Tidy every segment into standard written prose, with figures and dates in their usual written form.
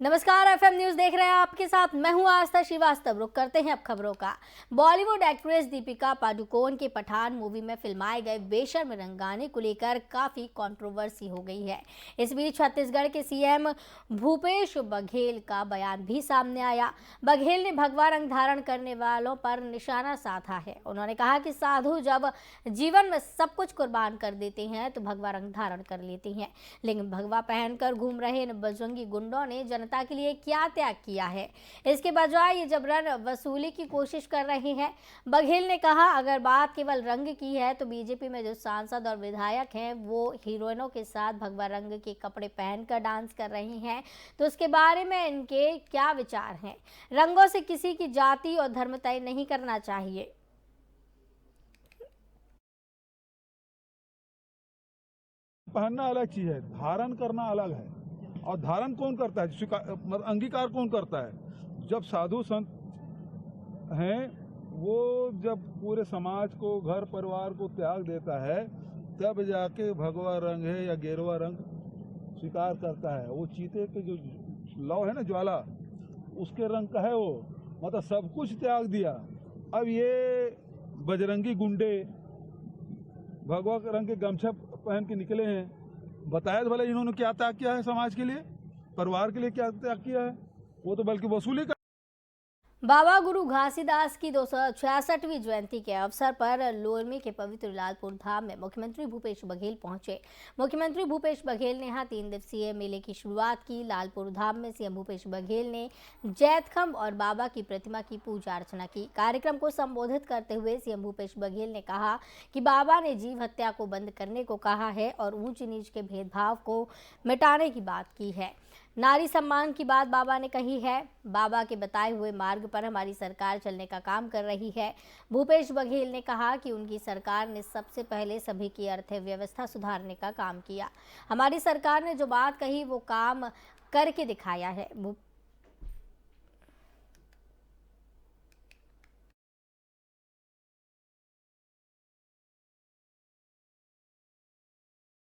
नमस्कार, FM news देख रहे हैं आपके साथ मैं हूं आस्था श्रीवास्तव। रुक करते हैं अब खबरों का। बॉलीवुड एक्ट्रेस दीपिका पादुकोण के पठान मूवी में फिल्माए गए बेशर्म रंग गाने को लेकर काफी कंट्रोवर्सी हो गई है। इस बीच छत्तीसगढ़ के सीएम भूपेश बघेल का बयान भी सामने आया। बघेल ने भगवा रंग धारण करने वालों पर निशाना साधा है। उन्होंने कहा कि साधु जब जीवन में सब कुछ कुर्बान कर देते हैं तो भगवा रंग धारण कर लेते हैं, लेकिन भगवा पहनकर घूम रहे इन बजरंगी गुंडों ने जनता के लिए क्या त्याग किया है। इसके बजाय ये जबरन वसूली की कोशिश कर रहे हैं। बघेल ने कहा, अगर बात केवल रंग की है तो बीजेपी में जो सांसद और विधायक हैं वो हीरोइनों के साथ भगवा रंग के कपड़े पहनकर डांस कर रहे हैं तो उसके बारे में इनके क्या विचार हैं। रंगों से किसी की जाति और धर्म तय नहीं करना चाहिए। पहनना अलग चीज है, धारण करना अलग है। और धारण कौन करता है, अंगीकार कौन करता है? जब साधु संत हैं वो जब पूरे समाज को, घर परिवार को त्याग देता है तब जाके भगवा रंग है या गेरुआ रंग स्वीकार करता है। वो चीते के जो लौ है ना, ज्वाला, उसके रंग का है वो, मतलब सब कुछ त्याग दिया। अब ये बजरंगी गुंडे भगवा रंग के गमछा पहन के निकले हैं, बताया तो भले इन्होंने क्या त्याग किया है, समाज के लिए, परिवार के लिए क्या त्याग किया है। वो तो बल्कि वसूली का। बाबा गुरु घासीदास की 266वीं जयंती के अवसर पर लोरमी के पवित्र लालपुर धाम में मुख्यमंत्री भूपेश बघेल पहुंचे। मुख्यमंत्री भूपेश बघेल ने यहां 3 दिवसीय मेले की शुरुआत की। लालपुर धाम में सीएम भूपेश बघेल ने जैतखंभ और बाबा की प्रतिमा की पूजा अर्चना की। कार्यक्रम को संबोधित करते हुए सीएम भूपेश बघेल ने कहा कि बाबा ने जीव हत्या को बंद करने को कहा है और ऊंच नीच के भेदभाव को मिटाने की बात की है। नारी सम्मान की बात बाबा ने कही है। बाबा के बताए हुए मार्ग पर हमारी सरकार चलने का काम कर रही है। भूपेश बघेल ने कहा कि उनकी सरकार ने सबसे पहले सभी की अर्थव्यवस्था सुधारने का काम किया। हमारी सरकार ने जो बात कही वो काम करके दिखाया है।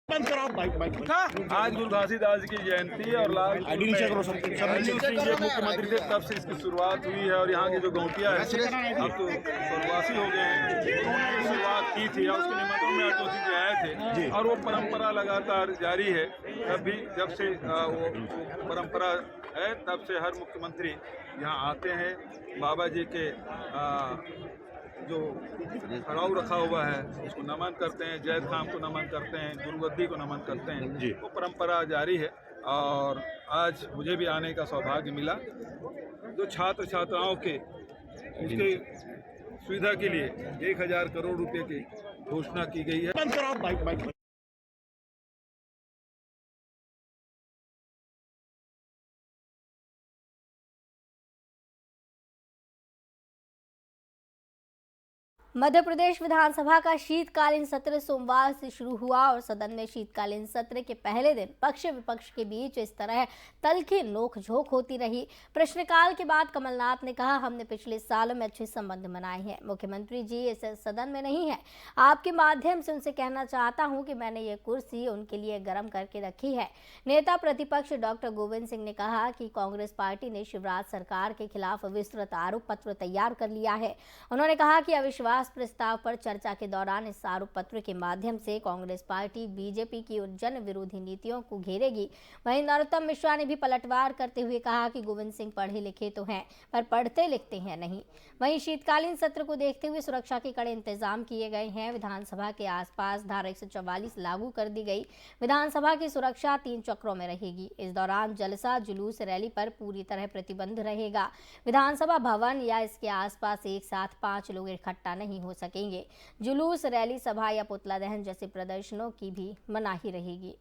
आज गुरु घासीदास की जयंती और लाल मुख्यमंत्री थे तब से इसकी शुरुआत हुई है। और यहाँ के जो गौटिया है अब तो स्वर्गवासी हो गए हैं, उन्होंने शुरुआत की थी और उसके निमंत्रण में अटोसी जी आए थे और वो परंपरा लगातार जारी है। तब भी जब से वो परंपरा है तब से हर मुख्यमंत्री यहाँ आते हैं, बाबा जी के जो खड़ाऊ रखा हुआ है उसको नमन करते हैं, जैत खाम को नमन करते हैं, गुरुगद्दी को नमन करते हैं। वो परंपरा जारी है और आज मुझे भी आने का सौभाग्य मिला। जो छात्र छात्राओं के उसके सुविधा के लिए 1000 करोड़ रुपए की घोषणा की गई है। मध्य प्रदेश विधानसभा का शीतकालीन सत्र सोमवार से शुरू हुआ और सदन में शीतकालीन सत्र के पहले दिन पक्ष विपक्ष के बीच इस तरह तल्खी नोकझोंक होती रही। प्रश्नकाल के बाद कमलनाथ ने कहा, हमने पिछले सालों में अच्छे संबंध बनाए हैं। मुख्यमंत्री जी इस सदन में नहीं है, आपके माध्यम से उनसे कहना चाहता हूं कि मैंने ये कुर्सी उनके लिए गर्म करके रखी है। नेता प्रतिपक्ष डॉक्टर गोविंद सिंह ने कहा कि कांग्रेस पार्टी ने शिवराज सरकार के खिलाफ विस्तृत आरोप पत्र तैयार कर लिया है। उन्होंने कहा कि अविश्वास प्रस्ताव पर चर्चा के दौरान इस आरोप पत्र के माध्यम से कांग्रेस पार्टी बीजेपी की जन विरोधी नीतियों को घेरेगी। वहीं नरोत्तम मिश्रा ने भी पलटवार करते हुए कहा कि गोविंद सिंह पढ़े लिखे तो हैं पर पढ़ते लिखते हैं नहीं। वहीं शीतकालीन सत्र को देखते हुए सुरक्षा के कड़े इंतजाम किए गए हैं। विधानसभा के आसपास धारा 144 लागू कर दी गई। विधानसभा की सुरक्षा 3 चक्रों में रहेगी। इस दौरान जलसा जुलूस रैली पर पूरी तरह प्रतिबंध रहेगा। विधानसभा भवन या इसके आसपास एक साथ 5 लोग इकट्ठा नहीं हो सकेंगे। जुलूस, रैली, सभा या पुतला दहन जैसे प्रदर्शनों की भी मनाही रहेगी।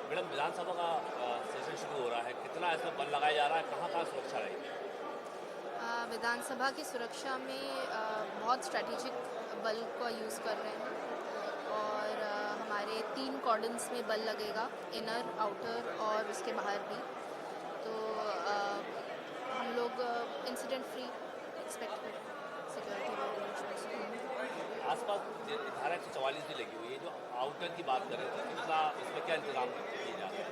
मैडम, विधानसभा का सेशन शुरू हो रहा है, कितना इसमें बल लगाया जा रहा है, कहाँ सुरक्षा रहेगी? विधानसभा की सुरक्षा में बहुत स्ट्रैटेजिक बल का यूज़ कर रहे हैं और हमारे 3 कॉर्डन्स में बल लगेगा, इनर, आउटर और उसके बाहर भी। तो हम लोग इंसिडेंट फ्री एक्सपेक्ट करें सिक्योरिटी। आसपास धारा 144 भी लगी हुई है, जो आउटर की बात करें तो कितना इसमें क्या इंतजाम किए जा रहे हैं?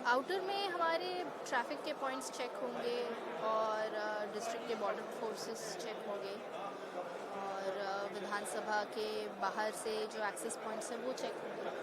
आउटर में हमारे ट्रैफिक के पॉइंट्स चेक होंगे और डिस्ट्रिक्ट के बॉर्डर फोर्सेस चेक होंगे और विधानसभा के बाहर से जो एक्सेस पॉइंट्स हैं वो चेक होंगे।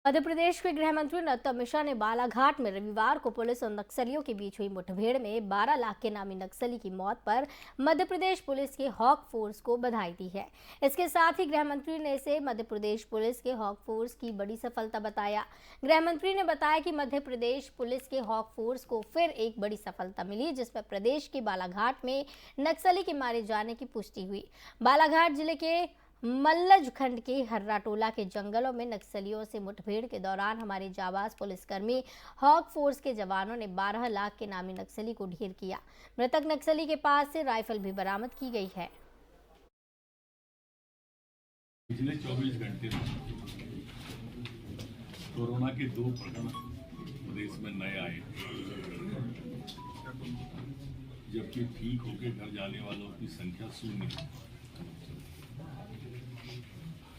मध्य प्रदेश के गृह मंत्री नरोत्तम मिश्रा ने बालाघाट में रविवार को पुलिस और नक्सलियों के बीच हुई मुठभेड़ में 12 लाख के नामी नक्सली की मौत पर मध्य प्रदेश पुलिस के हॉक फोर्स को बधाई दी है। इसके साथ ही गृह मंत्री ने इसे मध्य प्रदेश पुलिस के हॉक फोर्स की बड़ी सफलता बताया। गृह मंत्री ने बताया कि मध्य प्रदेश पुलिस के हॉक फोर्स को फिर एक बड़ी सफलता मिली, जिसमें प्रदेश के बालाघाट में नक्सली के मारे जाने की पुष्टि हुई। बालाघाट जिले के मल्लज खंड के हर्रा टोला के जंगलों में नक्सलियों से मुठभेड़ के दौरान हमारे जाबाज पुलिसकर्मी हॉक फोर्स के जवानों ने 12 लाख के नामी नक्सली को ढेर किया। मृतक नक्सली के पास से राइफल भी बरामद की गई है। पिछले 24 घंटे में कोरोना के 2 प्रकरण प्रदेश में नए आए, जबकि ठीक होकर घर जाने वालों की संख्या 0 है।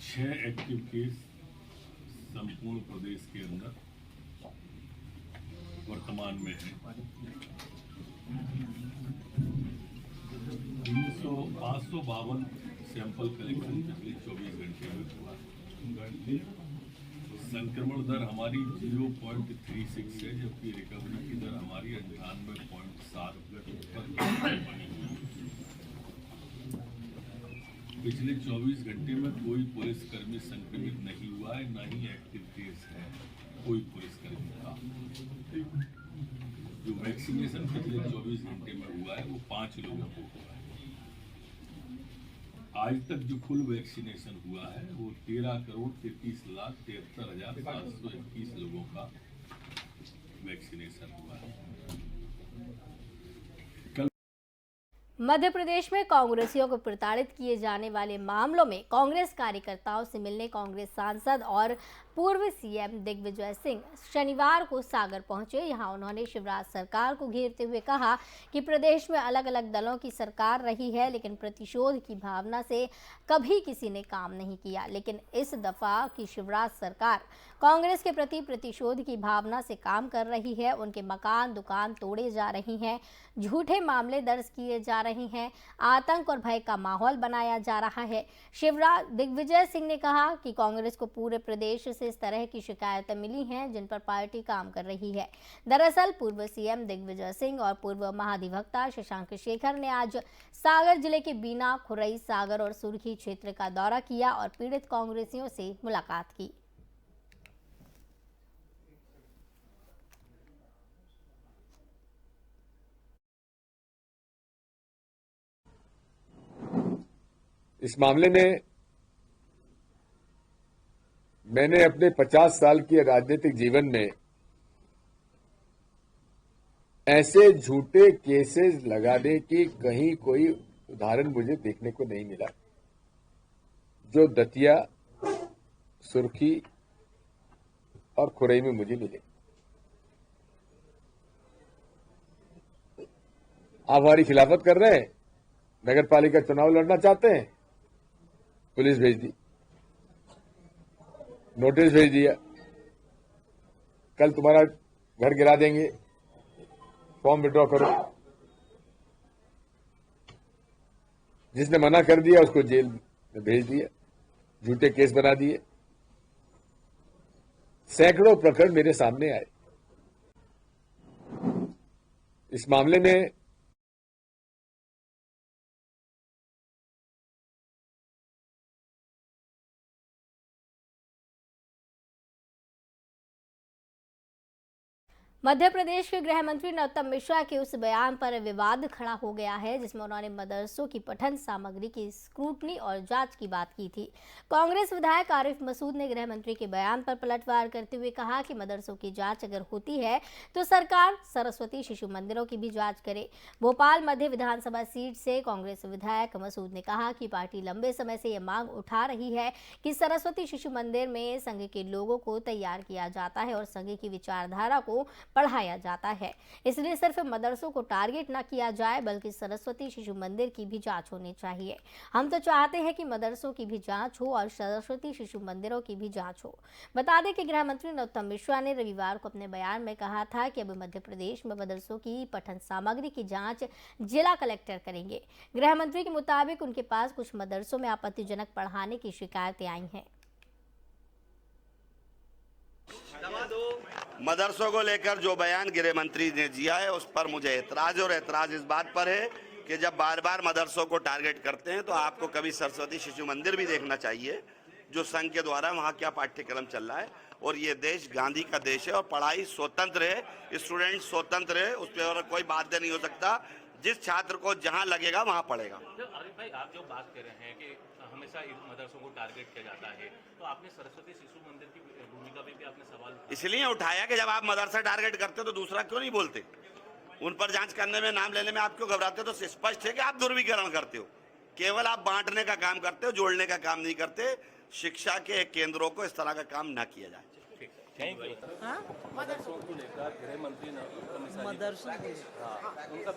6 एक्टिव केस संपूर्ण प्रदेश के अंदर वर्तमान में है। 552 सैंपल कलेक्शन पिछले 24 घंटे में हुआ। संक्रमण दर हमारी 0.36 है, जबकि रिकवरी की दर हमारी 98.7 पर बनी हुई है। पिछले 24 घंटे में कोई पुलिसकर्मी संक्रमित नहीं हुआ है, न ही एक्टिव केस है कोई पुलिसकर्मी का। जो वैक्सीनेशन पिछले 24 घंटे में हुआ है वो 5 लोगों को हुआ है। आज तक जो कुल वैक्सीनेशन हुआ है वो 13,33,73,721 लोगों का वैक्सीनेशन हुआ है। मध्य प्रदेश में कांग्रेसियों को प्रताड़ित किए जाने वाले मामलों में कांग्रेस कार्यकर्ताओं से मिलने कांग्रेस सांसद और पूर्व सीएम दिग्विजय सिंह शनिवार को सागर पहुंचे। यहां उन्होंने शिवराज सरकार को घेरते हुए कहा कि प्रदेश में अलग अलग दलों की सरकार रही है, लेकिन प्रतिशोध की भावना से कभी किसी ने काम नहीं किया। लेकिन इस दफा की शिवराज सरकार कांग्रेस के प्रति प्रतिशोध की भावना से काम कर रही है। उनके मकान दुकान तोड़े जा रही हैं, झूठे मामले दर्ज किए जा रहे हैं, आतंक और भय का माहौल बनाया जा रहा है। शिवराज दिग्विजय सिंह ने कहा कि कांग्रेस को पूरे प्रदेश से इस तरह की शिकायतें मिली हैं जिन पर पार्टी काम कर रही है। दरअसल पूर्व सीएम दिग्विजय सिंह और पूर्व महाधिवक्ता शशांक शेखर ने आज सागर जिले के बीना, खुरई, सागर और सुर्खी क्षेत्र का दौरा किया और पीड़ित कांग्रेसियों से मुलाकात की। इस मामले में मैंने अपने 50 साल के राजनीतिक जीवन में ऐसे झूठे केसेस लगाने की कहीं कोई उदाहरण मुझे देखने को नहीं मिला जो दतिया, सुर्खी और खुरई में मुझे मिले। आप हमारी खिलाफत कर रहे हैं, नगर पालिका चुनाव लड़ना चाहते हैं, पुलिस भेज दी, नोटिस भेज दिया, कल तुम्हारा घर गिरा देंगे, फॉर्म विड्रॉ करो। जिसने मना कर दिया उसको जेल में भेज दिया, झूठे केस बना दिए। सैकड़ों प्रकरण मेरे सामने आए। इस मामले में मध्य प्रदेश के गृह मंत्री नरोत्तम मिश्रा के उस बयान पर विवाद खड़ा हो गया है जिसमें उन्होंने मदरसों की पठन सामग्री की स्क्रूटनी और जांच की बात की थी। कांग्रेस विधायक आरिफ मसूद ने गृह मंत्री के बयान पर पलटवार करते हुए कहा कि मदरसों की जांच अगर होती है तो सरकार सरस्वती शिशु मंदिरों की भी जांच करे। भोपाल मध्य विधानसभा सीट से कांग्रेस विधायक मसूद ने कहा कि पार्टी लंबे समय से यह मांग उठा रही है कि सरस्वती शिशु मंदिर में संघ के लोगों को तैयार किया जाता है और संघ की विचारधारा को पढ़ाया जाता है। इसलिए सिर्फ मदरसों को टारगेट न किया जाए बल्कि सरस्वती शिशु मंदिर की भी जांच होनी चाहिए। हम तो चाहते हैं कि मदरसों की भी जांच हो और सरस्वती शिशु मंदिरों की भी जांच हो। बता दें कि गृह मंत्री नरोत्तम मिश्रा ने रविवार को अपने बयान में कहा था कि अब मध्य प्रदेश में मदरसों की पठन सामग्री की जांच जिला कलेक्टर करेंगे। गृह मंत्री के मुताबिक उनके पास कुछ मदरसों में आपत्तिजनक पढ़ाने की शिकायतें आई हैं। मदरसों को लेकर जो बयान गृह मंत्री ने दिया है उस पर मुझे ऐतराज, और ऐतराज इस बात पर है कि जब बार बार मदरसों को टारगेट करते हैं तो आपको कभी सरस्वती शिशु मंदिर भी देखना चाहिए, जो संघ के द्वारा वहाँ क्या पाठ्यक्रम चल रहा है। और ये देश गांधी का देश है और पढ़ाई स्वतंत्र है, स्टूडेंट स्वतंत्र है, उस पर कोई बाध्य नहीं हो सकता। जिस छात्र को जहाँ लगेगा वहाँ पढ़ेगा। अरे भाई, आप जो बात कर रहे हैं कि हमेशा मदरसों को टारगेट किया जाता है, तो आपने सरस्वती शिशु मंदिर की भूमिका पे भी आपने सवाल इसलिए उठाया कि जब आप मदरसा टारगेट करते हो तो दूसरा क्यों नहीं बोलते? उन पर जांच करने में, नाम लेने में आप क्यों घबराते हो? तो स्पष्ट है कि आप ध्रुवीकरण करते हो, केवल आप बांटने का काम करते हो, जोड़ने का काम नहीं करते। शिक्षा के केंद्रों को इस तरह का काम ना किया जाए। मदरसों को लेकर गृह मंत्री नरोत्तम मिश्रा मदरसों को उनका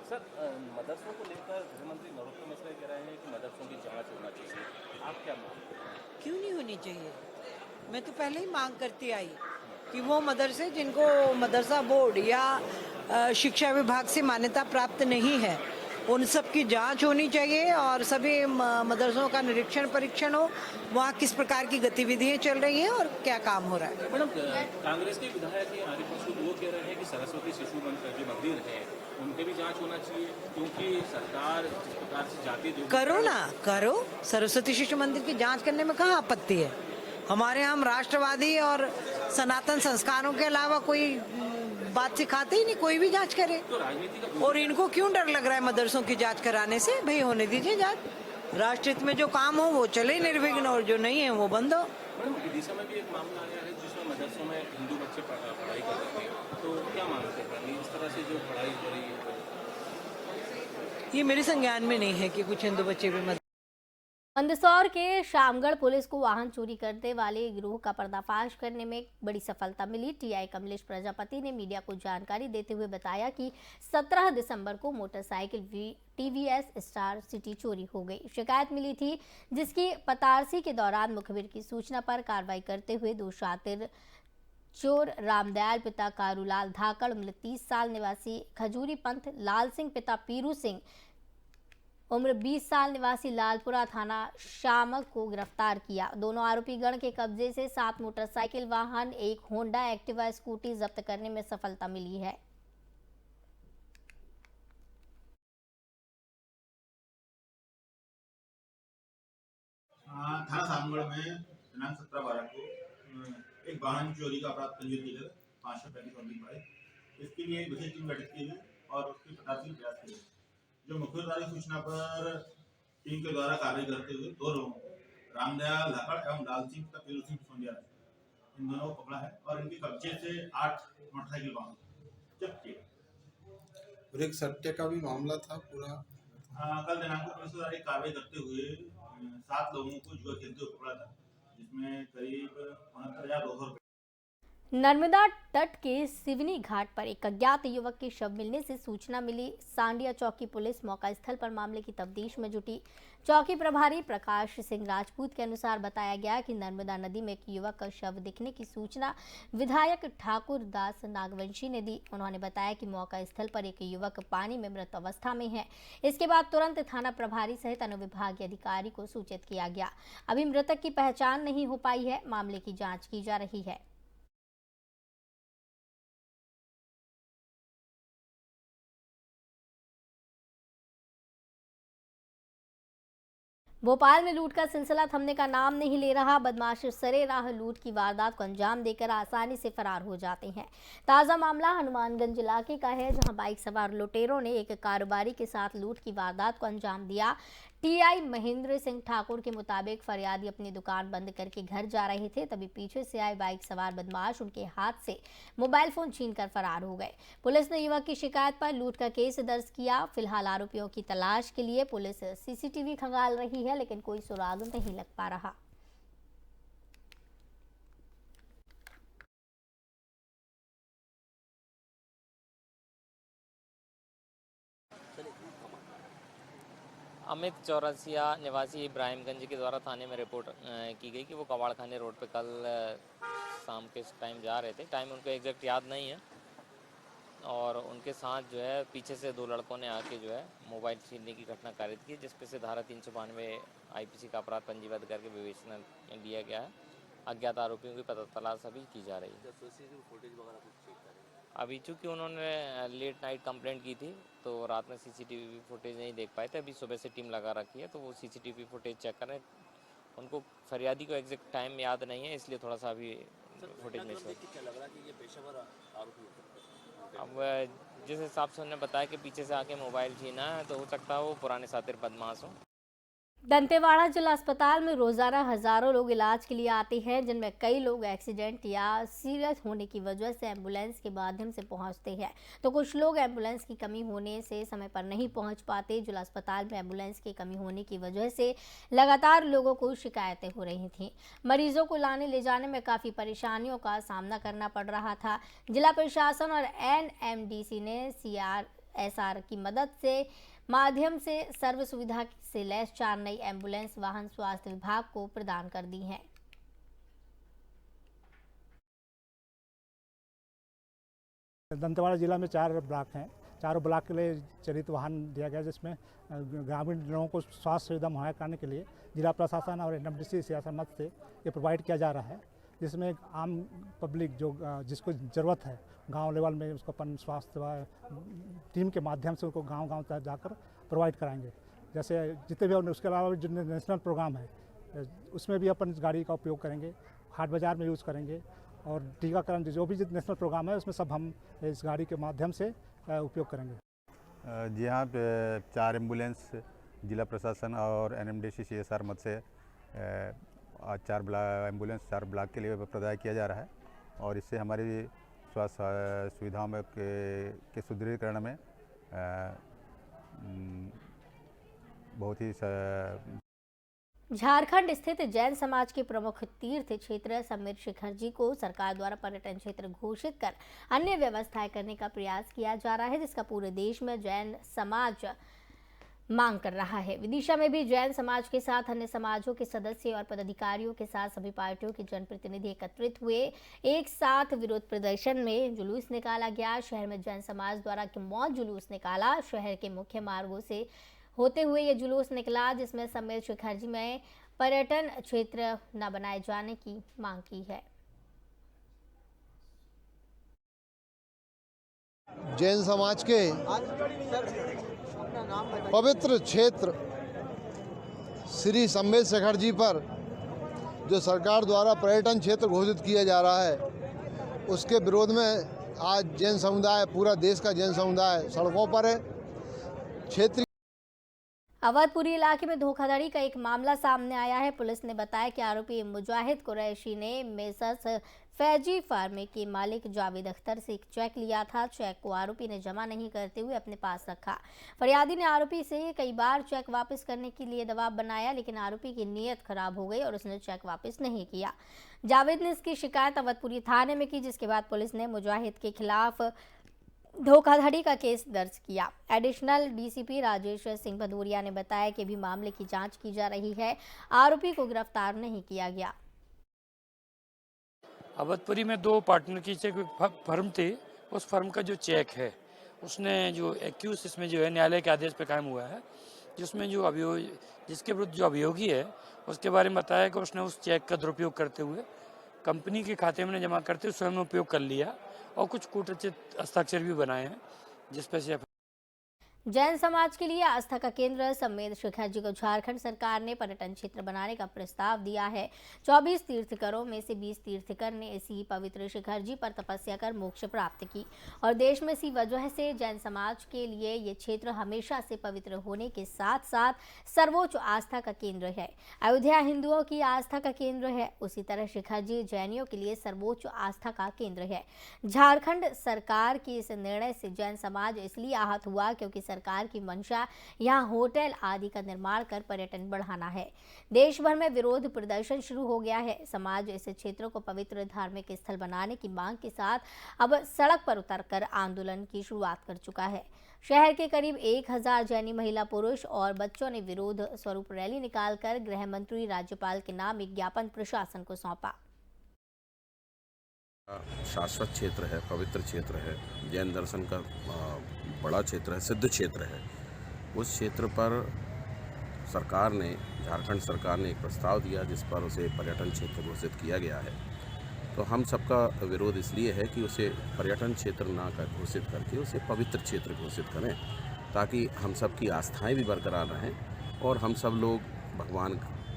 सर, मदरसों को लेकर गृह मंत्री नरोत्तम मिश्रा कह रहे हैं कि मदरसों की जांच होना चाहिए। आप क्या मानते हैं? क्यों नहीं होनी चाहिए? मैं तो पहले ही मांग करती आई कि वो मदरसे जिनको मदरसा बोर्ड या शिक्षा विभाग से मान्यता प्राप्त नहीं है, उन सब की जांच होनी चाहिए और सभी मदरसों का निरीक्षण परीक्षण हो, वहाँ किस प्रकार की गतिविधियाँ चल रही हैं और क्या काम हो रहा है। मैडम, कांग्रेस के विधायक आरिफ मसूद वो कह रहे हैं कि सरस्वती शिशु जो मंदिर है उनके भी जांच होना चाहिए, क्योंकि सरकार जिस प्रकार से जाती है। करो ना, करो। सरस्वती शिशु मंदिर की जांच करने में कहाँ आपत्ति है? हमारे यहाँ हम राष्ट्रवादी और सनातन संस्कारों के अलावा कोई बात सिखाते ही नहीं, कोई भी जांच करे। तो राजनीति का और इनको क्यों डर लग रहा है मदरसों की जांच कराने से? भाई होने दीजिए जांच, राष्ट्रहित में जो काम हो वो चले निर्विघ्न और जो नहीं है वो बंद हो। मैडम, विदिशा में भी एक मामला आया है जिसमें मदरसों में हिंदू बच्चे पढ़ाई कर रहे हैं, तो क्या मानते हैं इस तरह से जो पढ़ाई हो रही है? ये मेरे संज्ञान में नहीं है कि कुछ हिंदू बच्चे भी। मंदसौर के शामगढ़ पुलिस को वाहन चोरी करने वाले गिरोह का पर्दाफाश करने में बड़ी सफलता मिली। टीआई कमलेश प्रजापति ने मीडिया को जानकारी देते हुए बताया कि 17 दिसंबर को मोटरसाइकिल टीवीएस स्टार सिटी चोरी हो गई। शिकायत मिली थी, जिसकी पतारसी के दौरान मुखबिर की सूचना पर कार्रवाई करते हुए दो शातिर चोर रामदयाल पिता कारूलाल धाकड़ उम्र 30 साल निवासी खजूरी पंथ, लाल सिंह पिता पीरू सिंह उम्र 20 साल निवासी लालपुरा थाना शामक को गिरफ्तार किया। दोनों आरोपी गण के कब्जे से 7 मोटरसाइकिल वाहन, एक होंडा एक्टिवा स्कूटी जब्त करने में सफलता मिली है। थाना सामगढ़ में दिनांक 17/12 को एक वाहन चोरी का अपराध पंजीयन किया गया 535 इसके लिए विशेष टीम गठित की गई और उसकी पतासी प्रयास किए। जो मुखबिरदारी सूचना पर टीम के द्वारा कार्रवाई करते हुए 2 लोगों रामदयाल धाकड़ एवं लाल सिंह का पीरू सिंह सोनिया, इन दोनों को पकड़ा है और इनके कब्जे से 8 मोटरसाइकिल वाहन जब्त किए। और एक सट्टे का भी मामला था पूरा। कल दिनांक को पुलिस द्वारा कार्रवाई करते हुए 7 लोगों को जुआ खेलते हुए पकड़ा था, जिसमें करीब 69,200 रुपये। नर्मदा तट के सिवनी घाट पर एक अज्ञात युवक के शव मिलने से सूचना मिली। सांडिया चौकी पुलिस मौका स्थल पर मामले की तफ्तीश में जुटी। चौकी प्रभारी प्रकाश सिंह राजपूत के अनुसार बताया गया कि नर्मदा नदी में एक युवक का शव दिखने की सूचना विधायक ठाकुर दास नागवंशी ने दी। उन्होंने बताया कि मौका स्थल पर एक युवक पानी में मृत अवस्था में है। इसके बाद तुरंत थाना प्रभारी सहित अनुविभागीय अधिकारी को सूचित किया गया। अभी मृतक की पहचान नहीं हो पाई है, मामले की जाँच की जा रही है। भोपाल में लूट का सिलसिला थमने का नाम नहीं ले रहा। बदमाश सरेराह लूट की वारदात को अंजाम देकर आसानी से फरार हो जाते हैं। ताज़ा मामला हनुमानगंज इलाके का है, जहां बाइक सवार लुटेरों ने एक कारोबारी के साथ लूट की वारदात को अंजाम दिया। टीआई महेंद्र सिंह ठाकुर के मुताबिक फरियादी अपनी दुकान बंद करके घर जा रहे थे, तभी पीछे से आए बाइक सवार बदमाश उनके हाथ से मोबाइल फोन छीनकर फरार हो गए। पुलिस ने युवक की शिकायत पर लूट का केस दर्ज किया। फिलहाल आरोपियों की तलाश के लिए पुलिस सीसीटीवी खंगाल रही है, लेकिन कोई सुराग नहीं लग पा रहा। अमित चौरसिया निवासी इब्राहिमगंज के द्वारा थाने में रिपोर्ट की गई कि वो कबाड़ खाने रोड पे कल शाम के टाइम जा रहे थे। टाइम उनको एग्जैक्ट याद नहीं है और उनके साथ जो है पीछे से दो लड़कों ने आके जो है मोबाइल छीनने की घटना कारित की, जिस पे से धारा 392 आईपीसी का अपराध पंजीबद्ध करके विवेचना लिया गया है। अज्ञात आरोपियों की पता तलाश अभी की जा रही है। अभी चूँकि उन्होंने लेट नाइट कंप्लेंट की थी तो रात में सीसीटीवी फुटेज नहीं देख पाए थे। अभी सुबह से टीम लगा रखी है तो वो सीसीटीवी फुटेज चेक करें। उनको फरियादी को एग्जैक्ट टाइम याद नहीं है, इसलिए थोड़ा सा अभी फुटेज मिस हो। अब जिस हिसाब से उन्होंने बताया कि पीछे से आके मोबाइल छीना है तो हो सकता है वो पुराने सातिर बदमाश हो। दंतेवाड़ा जिला अस्पताल में रोजाना हजारों लोग इलाज के लिए आते हैं, जिनमें कई लोग एक्सीडेंट या सीरियस होने की वजह से एम्बुलेंस के माध्यम से पहुंचते हैं, तो कुछ लोग एम्बुलेंस की कमी होने से समय पर नहीं पहुंच पाते। जिला अस्पताल में एम्बुलेंस की कमी होने की वजह से लगातार लोगों को शिकायतें हो रही थीं। मरीजों को लाने ले जाने में काफ़ी परेशानियों का सामना करना पड़ रहा था। जिला प्रशासन और NMDC ने CRSR की मदद से माध्यम से सर्व सुविधा से लैस 4 नई एम्बुलेंस वाहन स्वास्थ्य विभाग को प्रदान कर दी हैं। दंतेवाड़ा जिला में 4 ब्लॉक हैं। चारों ब्लॉक के लिए चरित वाहन दिया गया, जिसमें ग्रामीण लोगों को स्वास्थ्य सुविधा मुहैया कराने के लिए जिला प्रशासन और NMDC CRSR मदद से ये प्रोवाइड किया जा रहा है, जिसमें आम पब्लिक जो जिसको ज़रूरत है गांव लेवल में उसको अपन स्वास्थ्य टीम के माध्यम से उनको गांव-गांव तक जाकर प्रोवाइड कराएंगे। जैसे जितने भी, उसके अलावा जो नेशनल प्रोग्राम है उसमें भी अपन इस गाड़ी का उपयोग करेंगे, हाट बाज़ार में यूज़ करेंगे और टीकाकरण जो भी नेशनल प्रोग्राम है उसमें सब हम इस गाड़ी के माध्यम से उपयोग करेंगे। जी हाँ, 4 एम्बुलेंस जिला प्रशासन और NMDC CRSR मदद से आज 4 एम्बुलेंस 4 ब्लॉक के लिए प्रदान किया जा रहा है और इससे हमारी स्वास्थ्य सुविधाओं में के सुदृढ़ीकरण में बहुत ही झारखंड स्थित जैन समाज के प्रमुख तीर्थ क्षेत्र समीर शिखर जी को सरकार द्वारा पर्यटन क्षेत्र घोषित कर अन्य व्यवस्थाएं करने का प्रयास किया जा रहा है, जिसका पूरे देश में जैन समाज मांग कर रहा है। विदिशा में भी जैन समाज के साथ अन्य समाजों के सदस्य और पदाधिकारियों के साथ सभी पार्टियों के जनप्रतिनिधि एकत्रित हुए। एक साथ विरोध प्रदर्शन में जुलूस निकाला गया। शहर में जैन समाज द्वारा मौत जुलूस निकाला। शहर के मुख्य मार्गों से होते हुए ये जुलूस निकला, जिसमें समीर शिखर जी में पर्यटन क्षेत्र न बनाए जाने की मांग की है। जैन समाज के पवित्र क्षेत्र श्री समीर शिखर जी पर जो सरकार द्वारा पर्यटन क्षेत्र घोषित किया जा रहा है, उसके विरोध में आज जैन समुदाय, पूरा देश का जैन समुदाय सड़कों पर है। क्षेत्रीय अवधपुरी इलाके में धोखाधड़ी का एक मामला सामने आया है। पुलिस ने बताया कि आरोपी मुजाहिद कुरैशी ने मेसर्स फैजी फार्मे के मालिक जावेद अख्तर से एक चेक लिया था। चेक को आरोपी ने जमा नहीं करते हुए अपने पास रखा। फरियादी ने आरोपी से कई बार चेक वापस करने के लिए दबाव बनाया, लेकिन आरोपी की नीयत खराब हो गई और उसने चेक वापस नहीं किया। जावेद ने इसकी शिकायत अवधपुरी थाने में की, जिसके बाद पुलिस ने मुजाहिद के खिलाफ धोखाधड़ी का केस दर्ज किया। एडिशनल DCP राजेश सिंह भदौरिया ने बताया कि अभी मामले की जांच की जा रही है। आरोपी को गिरफ्तार नहीं किया गया। अवधपुरी में 2 पार्टनर की चेक फर्म थी। उस फर्म का जो चेक है उसने जो एक्यूज इसमें जो है न्यायालय के आदेश पर कायम हुआ है, जिसमें जो जिसके विरुद्ध जो अभियोगी है उसके बारे में बताया कि उसने उस चेक का दुरुपयोग करते हुए कंपनी के खाते में जमा करते हुए स्वयं उपयोग कर लिया और कुछ कूटरचित हस्ताक्षर भी बनाए हैं, जिस पर से जैन समाज के लिए आस्था का केंद्र समीर शिखर जी को झारखंड सरकार ने पर्यटन क्षेत्र बनाने का प्रस्ताव दिया है। 24 तीर्थकरों में से 20 तीर्थकर ने इसी पवित्र शिखर जी पर तपस्या कर मोक्ष प्राप्त की और देश में इसी वजह से जैन समाज के लिए ये क्षेत्र हमेशा से पवित्र होने के साथ साथ सर्वोच्च आस्था का केंद्र है। अयोध्या हिंदुओं की आस्था का केंद्र है, उसी तरह शिखर जी जैनियों के लिए सर्वोच्च आस्था का केंद्र है। झारखंड सरकार के इस निर्णय से जैन समाज इसलिए आहत हुआ क्योंकि सरकार की मंशा यहाँ होटल आदि का निर्माण कर पर्यटन बढ़ाना है। देश भर में विरोध प्रदर्शन शुरू हो गया है। समाज इस क्षेत्र को पवित्र धार्मिक स्थल बनाने की मांग के साथ अब सड़क पर उतरकर आंदोलन की शुरुआत कर चुका है। शहर के करीब 1000 जैनी महिला, पुरुष और बच्चों ने विरोध स्वरूप रैली निकालकर गृह मंत्री, राज्यपाल के नाम एक ज्ञापन प्रशासन को सौंपा। शाश्वत क्षेत्र है, पवित्र क्षेत्र है, जैन दर्शन का बड़ा क्षेत्र है, सिद्ध क्षेत्र है। उस क्षेत्र पर सरकार ने, झारखंड सरकार ने एक प्रस्ताव दिया जिस पर उसे पर्यटन क्षेत्र घोषित किया गया है। तो हम सबका विरोध इसलिए है कि उसे पर्यटन क्षेत्र ना घोषित करके उसे पवित्र क्षेत्र घोषित करें, ताकि हम सब की आस्थाएं भी बरकरार रहें और हम सब लोग भगवान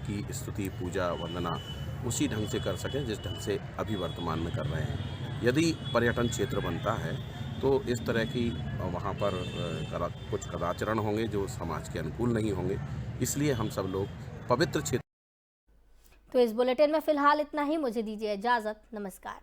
की स्तुति, पूजा, वंदना उसी ढंग से कर सकें जिस ढंग से अभी वर्तमान में कर रहे हैं। यदि पर्यटन क्षेत्र बनता है तो इस तरह की वहाँ पर कुछ कदाचरण होंगे जो समाज के अनुकूल नहीं होंगे, इसलिए हम सब लोग पवित्र क्षेत्र। तो इस बुलेटिन में फिलहाल इतना ही। मुझे दीजिए इजाजत। नमस्कार।